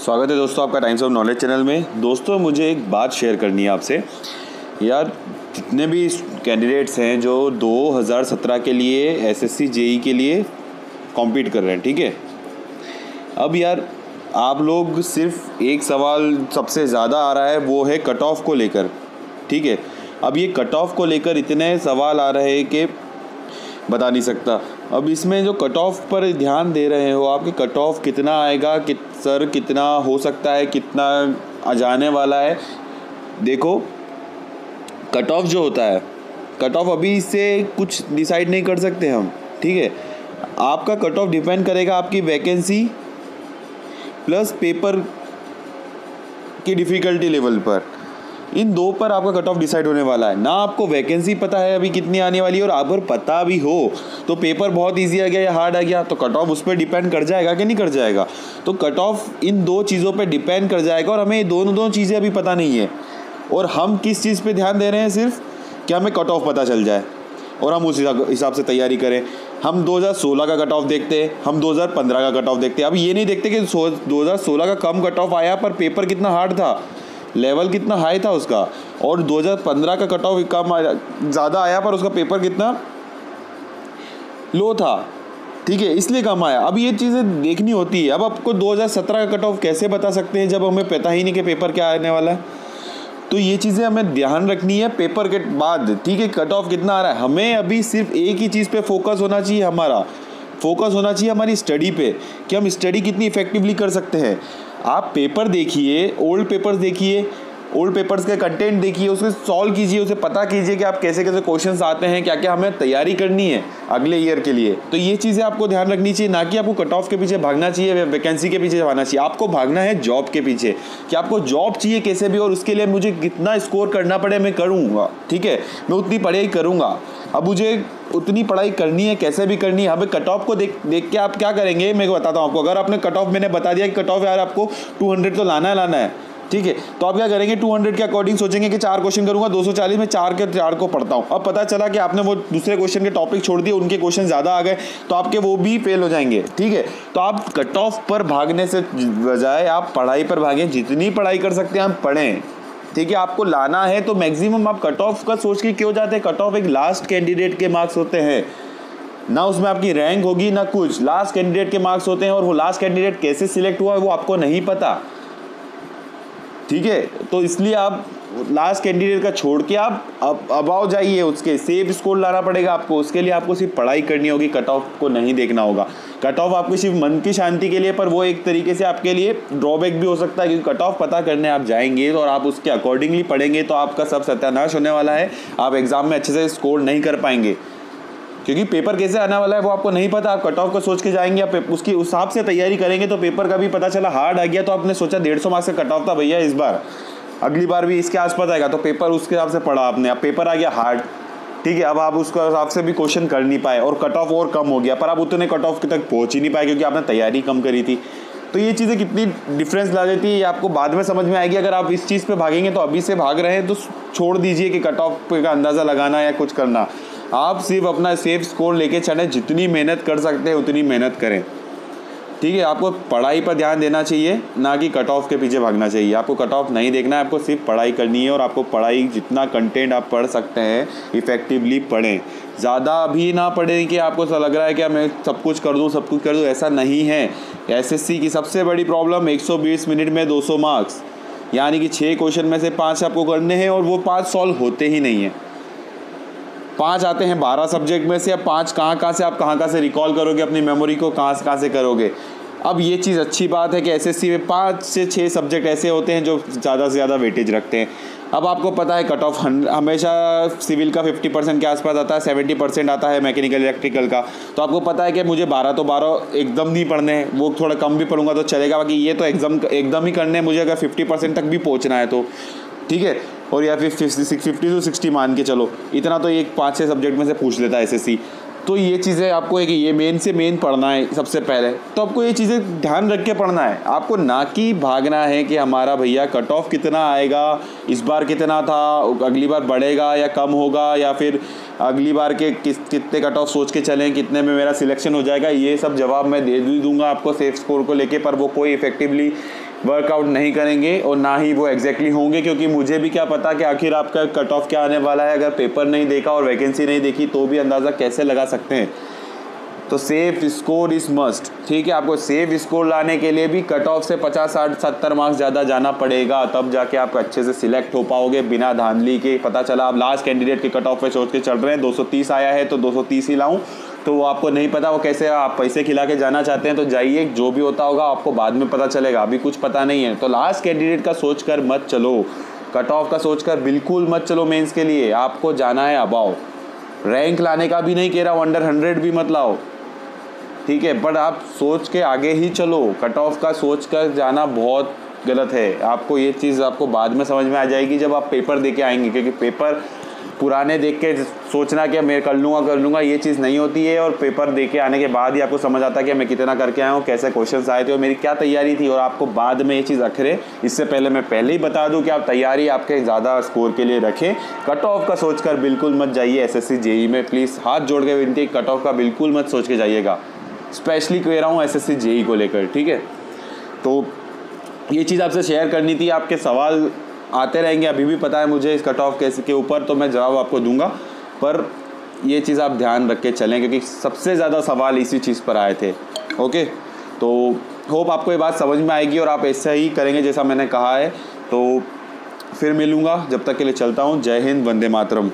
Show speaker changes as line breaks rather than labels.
स्वागत है दोस्तों आपका टाइम्स ऑफ नॉलेज चैनल में। दोस्तों मुझे एक बात शेयर करनी है आपसे। यार जितने भी कैंडिडेट्स हैं जो 2017 के लिए एसएससी जेई के लिए कॉम्पीट कर रहे हैं, ठीक है। अब यार आप लोग सिर्फ एक सवाल सबसे ज़्यादा आ रहा है, वो है कट ऑफ को लेकर, ठीक है। अब ये कट ऑफ को लेकर इतने सवाल आ रहे हैं कि बता नहीं सकता। अब इसमें जो कट ऑफ पर ध्यान दे रहे हो, आपके कट ऑफ कितना आएगा, सर कितना हो सकता है, कितना आ जाने वाला है। देखो कट ऑफ जो होता है, कट ऑफ अभी इससे कुछ डिसाइड नहीं कर सकते हम, ठीक है। आपका कट ऑफ डिपेंड करेगा आपकी वैकेंसी प्लस पेपर की डिफ़िकल्टी लेवल पर। इन दो पर आपका कट ऑफ डिसाइड होने वाला है। ना आपको वैकेंसी पता है अभी कितनी आने वाली है, और अगर पता भी हो तो पेपर बहुत इजी आ गया या हार्ड आ गया, तो कट ऑफ उस पर डिपेंड कर जाएगा कि नहीं कर जाएगा। तो कट ऑफ इन दो चीज़ों पे डिपेंड कर जाएगा, और हमें ये दोनों चीज़ें अभी पता नहीं है। और हम किस चीज़ पे ध्यान दे रहे हैं, सिर्फ कि हमें कट ऑफ पता चल जाए और हम उस हिसाब से तैयारी करें। हम 2016 का कट ऑफ देखते हैं, हम 2015 का कट ऑफ देखते हैं। अब ये नहीं देखते कि 2016 का कम कट ऑफ आया पर पेपर कितना हार्ड था, लेवल कितना हाई था उसका, और 2015 का कट ऑफ कम ज़्यादा आया पर उसका पेपर कितना लो था, ठीक है, इसलिए कम आया। अब ये चीज़ें देखनी होती है। अब आपको 2017 का कट ऑफ कैसे बता सकते हैं जब हमें पता ही नहीं कि पेपर क्या आने वाला है। तो ये चीज़ें हमें ध्यान रखनी है पेपर के बाद, ठीक है। कट ऑफ कितना आ रहा है, हमें अभी सिर्फ एक ही चीज़ पे फोकस होना चाहिए। हमारा फोकस होना चाहिए हमारी स्टडी पे, कि हम स्टडी कितनी इफेक्टिवली कर सकते हैं। आप पेपर देखिए, ओल्ड पेपर्स देखिए, ओल्ड पेपर्स के कंटेंट देखिए, उसे सॉल्व कीजिए, उसे पता कीजिए कि आप कैसे कैसे क्वेश्चंस आते हैं, क्या क्या हमें तैयारी करनी है अगले ईयर के लिए। तो ये चीज़ें आपको ध्यान रखनी चाहिए, ना कि आपको कट ऑफ के पीछे भागना चाहिए, वैकेंसी के पीछे भागना चाहिए। आपको भागना है जॉब के पीछे, कि आपको जॉब चाहिए कैसे भी, और उसके लिए मुझे कितना स्कोर करना पड़े मैं करूँगा, ठीक है, मैं उतनी पढ़ाई करूँगा। अब मुझे उतनी पढ़ाई करनी है, कैसे भी करनी है। हमें कट ऑफ को देख के आप क्या करेंगे, मैं बताता हूँ आपको। अगर आपने कट ऑफ, मैंने बता दिया कि कट ऑफ यार आपको 200 तो लाना है, ठीक है, तो आप क्या करेंगे, 200 के अकॉर्डिंग सोचेंगे कि 4 क्वेश्चन करूंगा, 240 में 4 के 4 को पढ़ता हूं। अब पता चला कि आपने वो दूसरे क्वेश्चन के टॉपिक छोड़ दिए, उनके क्वेश्चन ज़्यादा आ गए, तो आपके वो भी फेल हो जाएंगे, ठीक है। तो आप कट ऑफ पर भागने से बजाय आप पढ़ाई पर भागें। जितनी पढ़ाई कर सकते हैं आप पढ़ें, ठीक है। आपको लाना है तो मैक्सिमम आप कट ऑफ का सोच के क्यों जाते हैं। कट ऑफ एक लास्ट कैंडिडेट के मार्क्स होते हैं, ना उसमें आपकी रैंक होगी ना कुछ, लास्ट कैंडिडेट के मार्क्स होते हैं। और वो लास्ट कैंडिडेट कैसे सिलेक्ट हुआ है वो आपको नहीं पता, ठीक है। तो इसलिए आप लास्ट कैंडिडेट का छोड़ के आप अबाव जाइए, उसके सेफ स्कोर लाना पड़ेगा आपको। उसके लिए आपको सिर्फ पढ़ाई करनी होगी, कट ऑफ को नहीं देखना होगा। कट ऑफ आपको सिर्फ मन की शांति के लिए, पर वो एक तरीके से आपके लिए ड्रॉबैक भी हो सकता है, क्योंकि कट ऑफ पता करने आप जाएंगे तो और आप उसके अकॉर्डिंगली पढ़ेंगे तो आपका सब सत्यानाश होने वाला है। आप एग्जाम में अच्छे से स्कोर नहीं कर पाएंगे, क्योंकि पेपर कैसे आने वाला है वो आपको नहीं पता। आप कट ऑफ को सोच के जाएंगे, आप उसकी उस हिसाब से तैयारी करेंगे तो पेपर का भी पता चला हार्ड आ गया, तो आपने सोचा 150 मार्क्स का कट ऑफ था भैया इस बार, अगली बार भी इसके आसपास आएगा, तो पेपर उसके हिसाब से पढ़ा आपने। अब पेपर आ गया हार्ड, ठीक है, अब आप उसके हिसाब से भी क्वेश्चन कर नहीं पाए और कट ऑफ और कम हो गया, पर आप उतने कट ऑफ तक पहुँच ही नहीं पाए क्योंकि आपने तैयारी कम करी थी। तो ये चीज़ें कितनी डिफरेंस ला देती है ये आपको बाद में समझ में आएगी। अगर आप इस चीज़ पे भागेंगे तो अभी से भाग रहे हैं तो छोड़ दीजिए कि कट ऑफ का अंदाज़ा लगाना या कुछ करना। आप सिर्फ अपना सेफ स्कोर लेके चलें, जितनी मेहनत कर सकते हैं उतनी मेहनत करें, ठीक है। आपको पढ़ाई पर ध्यान देना चाहिए, ना कि कट ऑफ के पीछे भागना चाहिए। आपको कट ऑफ नहीं देखना है, आपको सिर्फ पढ़ाई करनी है। और आपको पढ़ाई जितना कंटेंट आप पढ़ सकते हैं इफ़ेक्टिवली पढ़ें। ज़्यादा भी ना पढ़ें कि आपको ऐसा लग रहा है कि मैं सब कुछ कर दूँ, ऐसा नहीं है। एसएससी की सबसे बड़ी प्रॉब्लम 120 मिनट में 200 मार्क्स, यानी कि 6 क्वेश्चन में से 5 आपको करने हैं, और वो 5 सॉल्व होते ही नहीं हैं। 5 आते हैं 12 सब्जेक्ट में से। अब 5 कहाँ से आप कहाँ से रिकॉल करोगे, अपनी मेमोरी को कहाँ से करोगे। अब ये चीज़ अच्छी बात है कि एसएससी में 5 से 6 सब्जेक्ट ऐसे होते हैं जो ज़्यादा से ज़्यादा वेटेज रखते हैं। अब आपको पता है कट ऑफ हमेशा सिविल का 50% के आसपास आता है, 70% आता है मैकेनिकल इलेक्ट्रिकल का। तो आपको पता है कि मुझे 12 तो 12 एकदम नहीं पढ़ने हैं, वो थोड़ा कम भी पढ़ूंगा तो चलेगा, बाकी ये तो एकदम ही करने हैं मुझे। अगर 50% तक भी पहुँचना है तो ठीक है, और या फिर 50 to 60 मान के चलो, इतना तो एक 5-6 सब्जेक्ट में से पूछ लेता है एसएससी। तो ये चीज़ें आपको है कि ये मेन से मेन पढ़ना है सबसे पहले, तो आपको ये चीज़ें ध्यान रख के पढ़ना है। आपको ना कि भागना है कि हमारा भैया कट ऑफ कितना आएगा, इस बार कितना था, अगली बार बढ़ेगा या कम होगा, या फिर अगली बार के कितने कट ऑफ सोच के चलें, कितने में मेरा सिलेक्शन हो जाएगा। ये सब जवाब मैं दे दूंगा आपको सेफ स्कोर को लेके, पर वो कोई इफेक्टिवली वर्कआउट नहीं करेंगे और ना ही वो एग्जैक्टली होंगे, क्योंकि मुझे भी क्या पता कि आखिर आपका कट ऑफ क्या आने वाला है। अगर पेपर नहीं देखा और वैकेंसी नहीं देखी तो भी अंदाज़ा कैसे लगा सकते हैं। तो सेफ स्कोर इज़ मस्ट, ठीक है। आपको सेफ स्कोर लाने के लिए भी कट ऑफ से 50, 60, 70 मार्क्स ज़्यादा जाना पड़ेगा, तब जाके आप अच्छे से सिलेक्ट हो पाओगे बिना धांधली के। पता चला आप लास्ट कैंडिडेट के कट ऑफ पे सोच के चल रहे हैं 230 आया है तो 230 ही लाऊं, तो वो आपको नहीं पता वो कैसे आप पैसे खिला के जाना चाहते हैं। तो जाइए, जो भी होता होगा आपको बाद में पता चलेगा, अभी कुछ पता नहीं है। तो लास्ट कैंडिडेट का सोच कर मत चलो, कट ऑफ का सोच कर बिल्कुल मत चलो। मेंस के लिए आपको जाना है अबाव, रैंक लाने का भी नहीं कह रहा हूँ, अंडर 100 भी मत लाओ, ठीक है, बट आप सोच के आगे ही चलो। कट ऑफ का सोच कर जाना बहुत गलत है। आपको ये चीज़ आपको बाद में समझ में आ जाएगी जब आप पेपर दे के आएंगे, क्योंकि पेपर पुराने देख के सोचना कि मैं कर लूँगा ये चीज़ नहीं होती है। और पेपर दे के आने के बाद ही आपको समझ आता है कि मैं कितना करके आया हूँ, कैसे क्वेश्चंस आए थे और मेरी क्या तैयारी थी। और आपको बाद में ये चीज़ अखरे, इससे पहले मैं पहले ही बता दूँ कि आप तैयारी आपके ज़्यादा स्कोर के लिए रखें। कट ऑफ का सोच कर बिल्कुल मत जाइए SSC JEE में, प्लीज़ हाथ जोड़ के विनती, कट ऑफ का बिल्कुल मत सोच के जाइएगा। स्पेशली कह रहा हूँ SSC JEE को लेकर, ठीक है। तो ये चीज़ आपसे शेयर करनी थी। आपके सवाल आते रहेंगे, अभी भी पता है मुझे इस कट ऑफ कैसे के ऊपर, तो मैं जवाब आपको दूंगा, पर ये चीज़ आप ध्यान रख के चलें क्योंकि सबसे ज़्यादा सवाल इसी चीज़ पर आए थे। ओके, तो होप आपको ये बात समझ में आएगी और आप ऐसा ही करेंगे जैसा मैंने कहा है। तो फिर मिलूँगा, जब तक के लिए चलता हूँ। जय हिंद, वंदे मातरम।